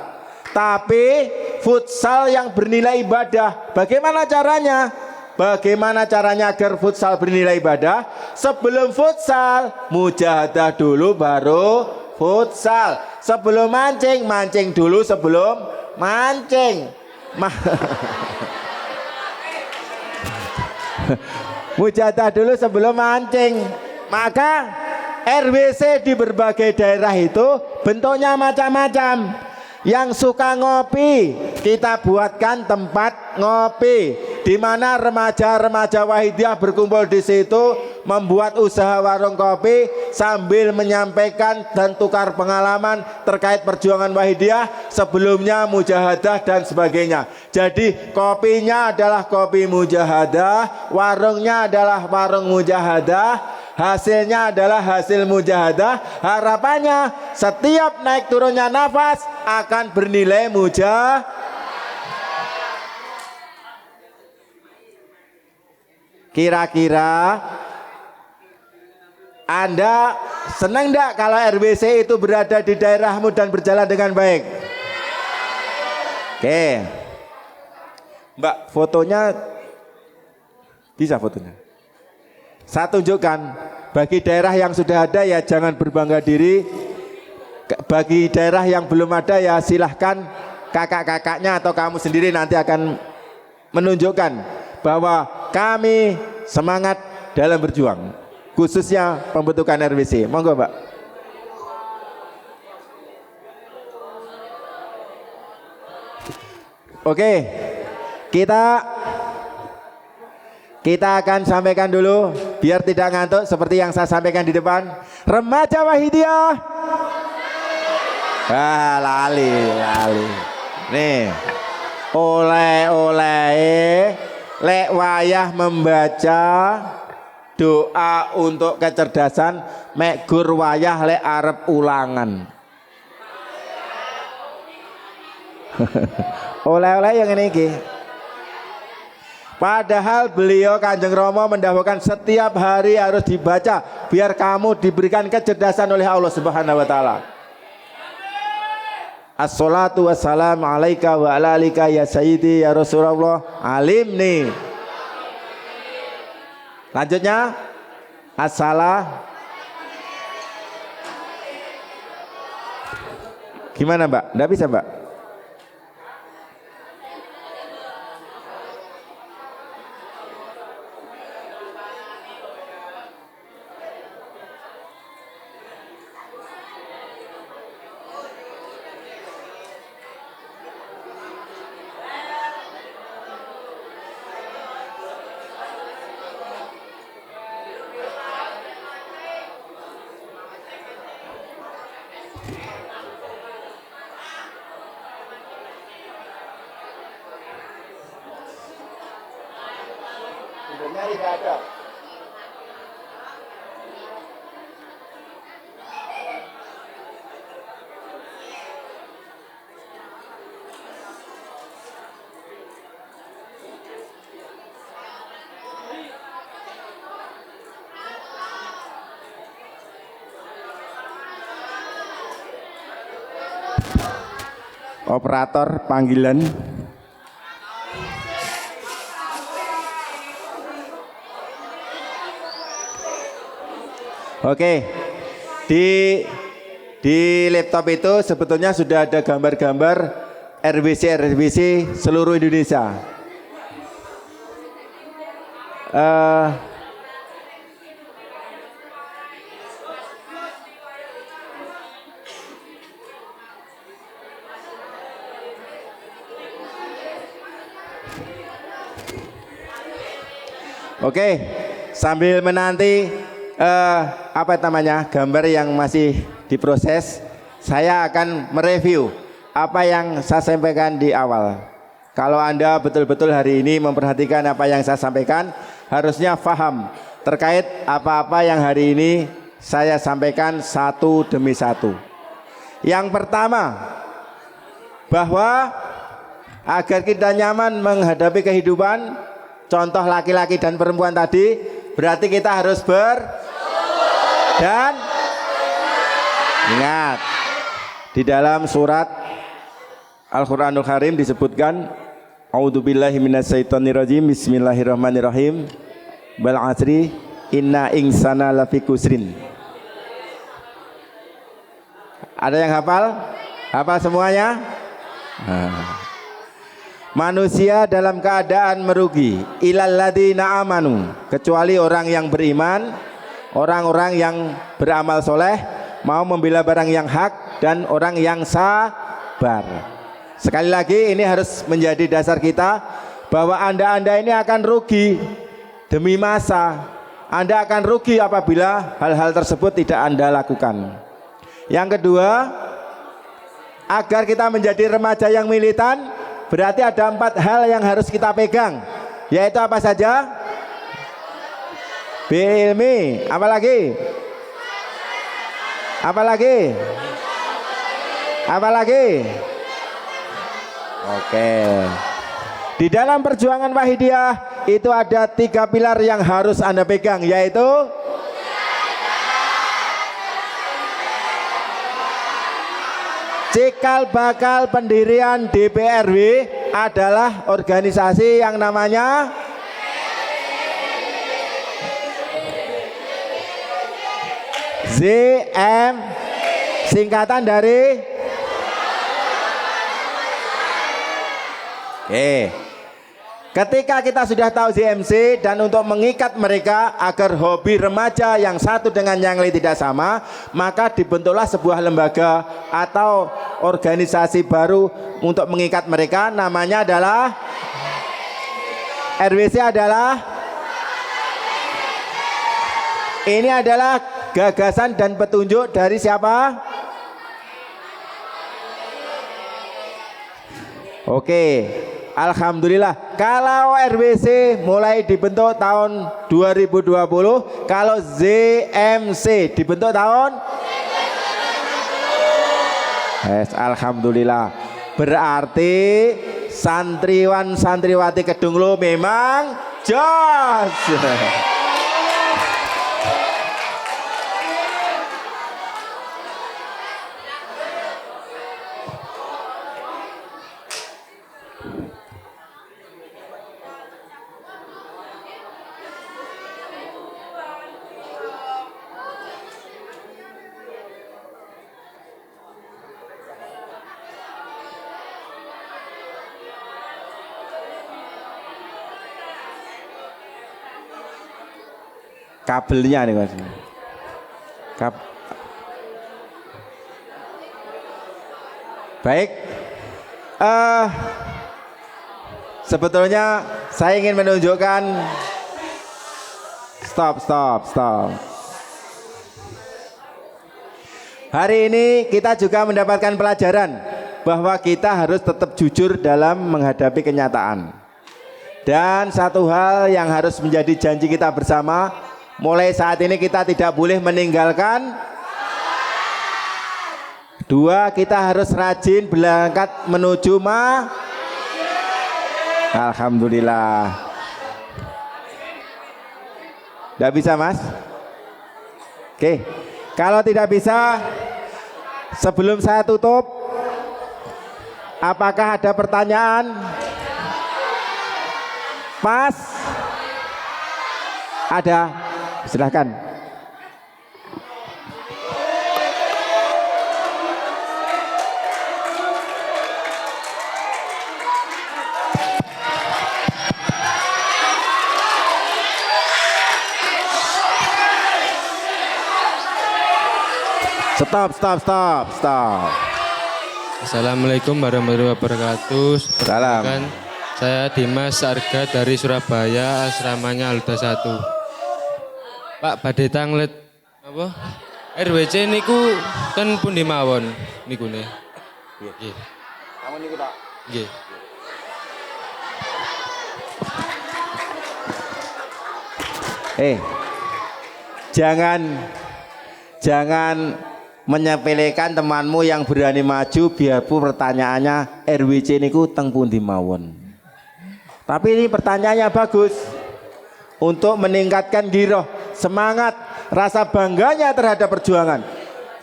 tapi futsal yang bernilai ibadah. Bagaimana caranya? Bagaimana caranya agar futsal bernilai ibadah? Sebelum futsal, mujahadah dulu baru futsal. Sebelum mancing, mancing dulu sebelum mancing. Mujahadah dulu sebelum mancing. Maka RWC di berbagai daerah itu bentuknya macam-macam. Yang suka ngopi, kita buatkan tempat ngopi, di mana remaja-remaja Wahidiyah berkumpul di situ, membuat usaha warung kopi sambil menyampaikan dan tukar pengalaman terkait perjuangan Wahidiyah sebelumnya, mujahadah dan sebagainya. Jadi kopinya adalah kopi mujahadah, warungnya adalah warung mujahadah, hasilnya adalah hasil mujahadah. Harapannya setiap naik turunnya nafas akan bernilai mujahadah. Kira-kira Anda senang enggak kalau RWC itu berada di daerahmu dan berjalan dengan baik? Oke, Mbak, fotonya bisa fotonya. Saya tunjukkan, bagi daerah yang sudah ada ya jangan berbangga diri. Bagi daerah yang belum ada ya silahkan kakak-kakaknya atau kamu sendiri nanti akan menunjukkan bahwa kami semangat dalam berjuang, khususnya pembentukan RWC. Monggo Mbak. Oke, kita akan sampaikan dulu biar tidak ngantuk seperti yang saya sampaikan di depan. Remaja Wahidiyah. Lali. Nih, oleh lek wayah membaca doa untuk kecerdasan, mek gur wayah lek arep ulangan. Oleh-oleh yang ini iki. Padahal beliau Kanjeng Romo mendahulukan setiap hari harus dibaca biar kamu diberikan kecerdasan oleh Allah Subhanahu wa taala. Assalatu wassalamu alaika wa ala alika ya sayyidi ya Rasulullah. Alim nih. Lanjutnya gimana Mbak? Nggak bisa Mbak? Tidak ada. Operator panggilan. Oke, di laptop itu sebetulnya sudah ada gambar-gambar RWC seluruh Indonesia. Oke, sambil menanti apa namanya gambar yang masih diproses, saya akan mereview apa yang saya sampaikan di awal. Kalau Anda betul-betul hari ini memperhatikan apa yang saya sampaikan, harusnya paham terkait apa-apa yang hari ini saya sampaikan satu demi satu. Yang pertama, bahwa agar kita nyaman menghadapi kehidupan, contoh laki-laki dan perempuan tadi, berarti kita harus dan ingat, di dalam surat Al-Quranul Karim disebutkan, A'udzubillahi minasyaitonirrajim, Bismillahirrahmanirrahim, Wal asri inna insana lafi kusrin. Ada yang hafal? Hafal semuanya? Manusia dalam keadaan merugi, illalladzina amanu, kecuali orang yang beriman, orang-orang yang beramal soleh, mau membela barang yang hak, dan orang yang sabar. Sekali lagi ini harus menjadi dasar kita, bahwa anda ini akan rugi demi masa. Anda akan rugi apabila hal-hal tersebut tidak Anda lakukan. Yang kedua, agar kita menjadi remaja yang militan, berarti ada 4 hal yang harus kita pegang, yaitu apa saja? Bilmi, apa lagi? Apa lagi? Apa lagi? Oke. Di dalam perjuangan Wahidiyah itu ada 3 pilar yang harus Anda pegang, yaitu cikal bakal pendirian DPRW adalah organisasi yang namanya ZM, singkatan dari ketika kita sudah tahu ZMC, dan untuk mengikat mereka agar hobi remaja yang satu dengan yang lain tidak sama, maka dibentuklah sebuah lembaga atau organisasi baru untuk mengikat mereka, namanya adalah RWC. Ini adalah gagasan dan petunjuk dari siapa? Oke, alhamdulillah, kalau RWC mulai dibentuk tahun 2020, kalau ZMC dibentuk tahun alhamdulillah, berarti santriwan santriwati Kedunglo memang jos. Kabelnya nih Mas. Baik, sebetulnya saya ingin menunjukkan stop. Hari ini kita juga mendapatkan pelajaran bahwa kita harus tetap jujur dalam menghadapi kenyataan. Dan satu hal yang harus menjadi janji kita bersama, mulai saat ini kita tidak boleh meninggalkan. 2, kita harus rajin berangkat menuju alhamdulillah. Tidak bisa Mas? Oke, kalau tidak bisa, sebelum saya tutup, apakah ada pertanyaan? Mas? Ada? Silahkan. Stop. Assalamualaikum warahmatullahi wabarakatuh. Salam. Saya Dimas Arga dari Surabaya, asramanya Alda 1. Pak, badhe tanglet apa? RWC niku ten pundi mawon niku ne? Nggih. Kamu niku tok. Nggih. Jangan menyepelekan temanmu yang berani maju biarpun pertanyaannya RWC niku teng pundi mawon. Tapi ini pertanyaannya bagus untuk meningkatkan giroh, semangat, rasa bangganya terhadap perjuangan.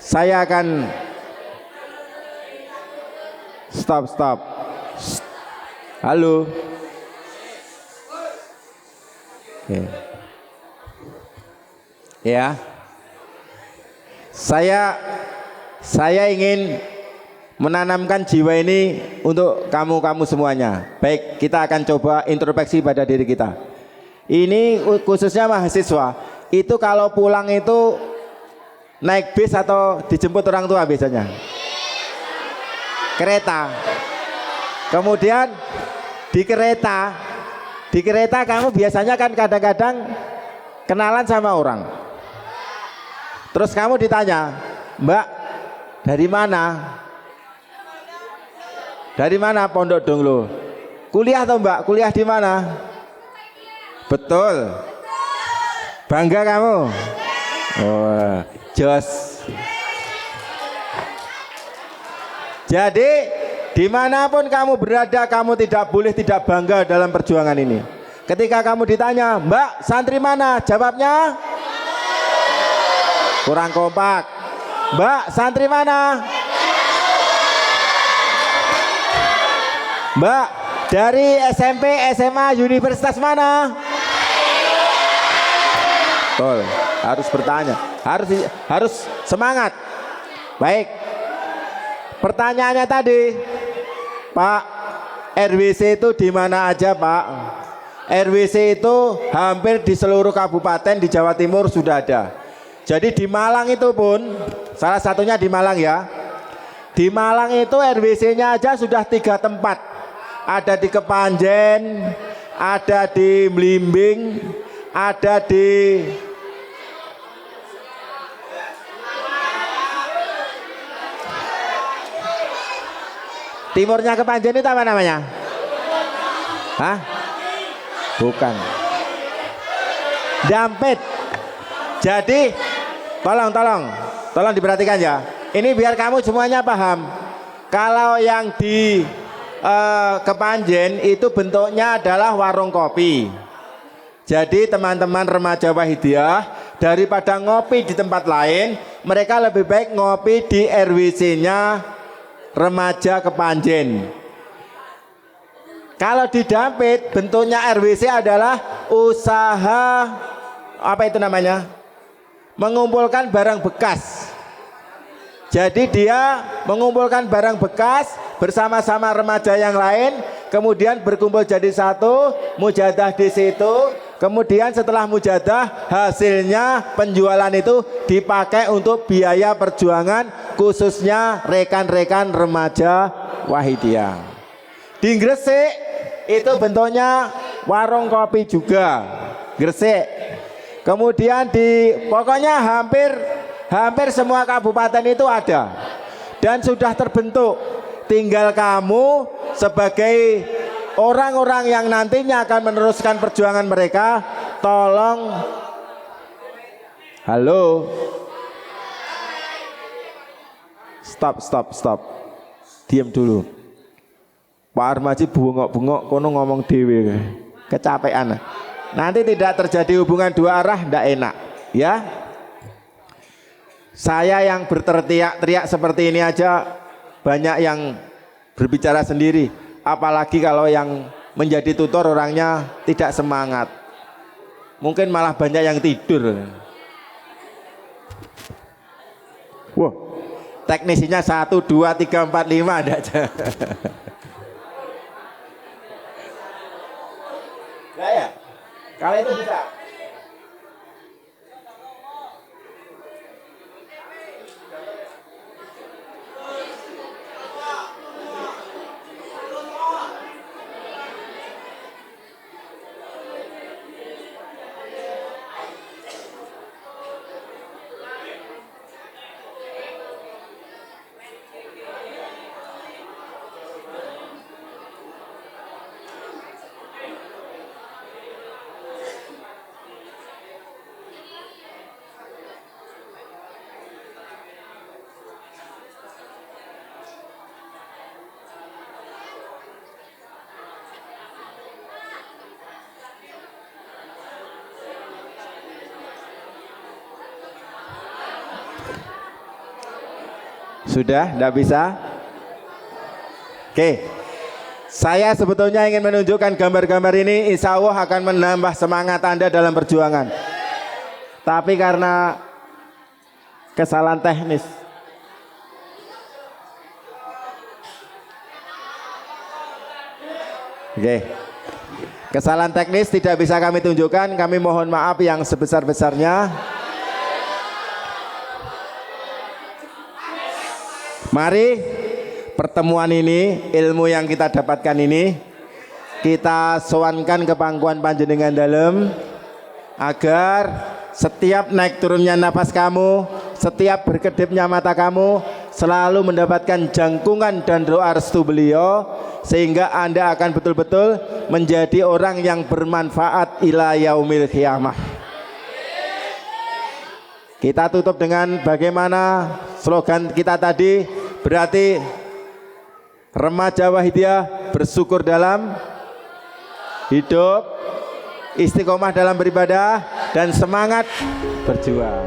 Saya akan stop. Halo. Oke. Ya. Saya ingin menanamkan jiwa ini untuk kamu semuanya. Baik, kita akan coba introspeksi pada diri kita. Ini khususnya mahasiswa. Itu kalau pulang itu naik bis atau dijemput orang tua biasanya? Kereta. Kemudian di kereta kamu biasanya kan kadang-kadang kenalan sama orang. Terus kamu ditanya, Mbak, dari mana? Dari mana Pondok Donglo? Kuliah atau Mbak? Kuliah di mana? Betul. Bangga kamu? Oh, jos. Jadi dimanapun kamu berada, kamu tidak boleh tidak bangga dalam perjuangan ini. Ketika kamu ditanya, Mbak, santri mana? Jawabnya kurang kompak. Mbak, santri mana? Mbak, dari SMP, SMA, universitas mana? Betul, harus bertanya, harus semangat. Baik. Pertanyaannya tadi, Pak, RWC itu di mana aja, Pak? RWC itu hampir di seluruh kabupaten di Jawa Timur sudah ada. Jadi di Malang itu pun, salah satunya di Malang ya. Di Malang itu RWC-nya aja sudah 3 tempat. Ada di Kepanjen, ada di Blimbing, ada di timurnya Kepanjen itu apa namanya? Hah? Bukan. Dampit. Jadi tolong diperhatikan ya. Ini biar kamu semuanya paham. Kalau yang di Kepanjen itu bentuknya adalah warung kopi. Jadi teman-teman remaja Wahidiyah daripada ngopi di tempat lain, mereka lebih baik ngopi di RWC-nya remaja Kepanjen. Kalau di Dampit bentuknya RWC adalah usaha apa itu namanya? Mengumpulkan barang bekas. Jadi dia mengumpulkan barang bekas bersama-sama remaja yang lain, kemudian berkumpul jadi satu, mujadah di situ. Kemudian setelah mujadah, hasilnya penjualan itu dipakai untuk biaya perjuangan khususnya rekan-rekan remaja Wahidiyah. Di Gresik itu bentuknya warung kopi juga, Gresik. Kemudian pokoknya hampir semua kabupaten itu ada dan sudah terbentuk. Tinggal kamu sebagai orang-orang yang nantinya akan meneruskan perjuangan mereka, tolong. Halo. Stop. Diam dulu. Pak Armaji bungok-bungok kono ngomong dewe. Kecapean. Nanti tidak terjadi hubungan dua arah, tidak enak, ya. Saya yang berteriak-teriak seperti ini aja banyak yang berbicara sendiri, apalagi kalau yang menjadi tutor orangnya tidak semangat. Mungkin malah banyak yang tidur. Wah, teknisinya 1, 2, 3, 4, 5 ada aja. Nah ya, kalau itu bisa. Sudah, tidak bisa? Oke, saya sebetulnya ingin menunjukkan gambar-gambar ini, insya Allah akan menambah semangat Anda dalam perjuangan. Tapi karena kesalahan teknis, oke, kesalahan teknis tidak bisa kami tunjukkan, kami mohon maaf yang sebesar-besarnya. Mari pertemuan ini, ilmu yang kita dapatkan ini kita sowankan ke pangkuan panjenengan dalam, agar setiap naik turunnya napas kamu, setiap berkedipnya mata kamu selalu mendapatkan jangkungan dan doa restu beliau, sehingga Anda akan betul-betul menjadi orang yang bermanfaat ila yaumil qiyamah. Kita tutup dengan bagaimana slogan kita tadi, berarti remaja Wahidiyah bersyukur dalam hidup, istiqomah dalam beribadah, dan semangat berjuang.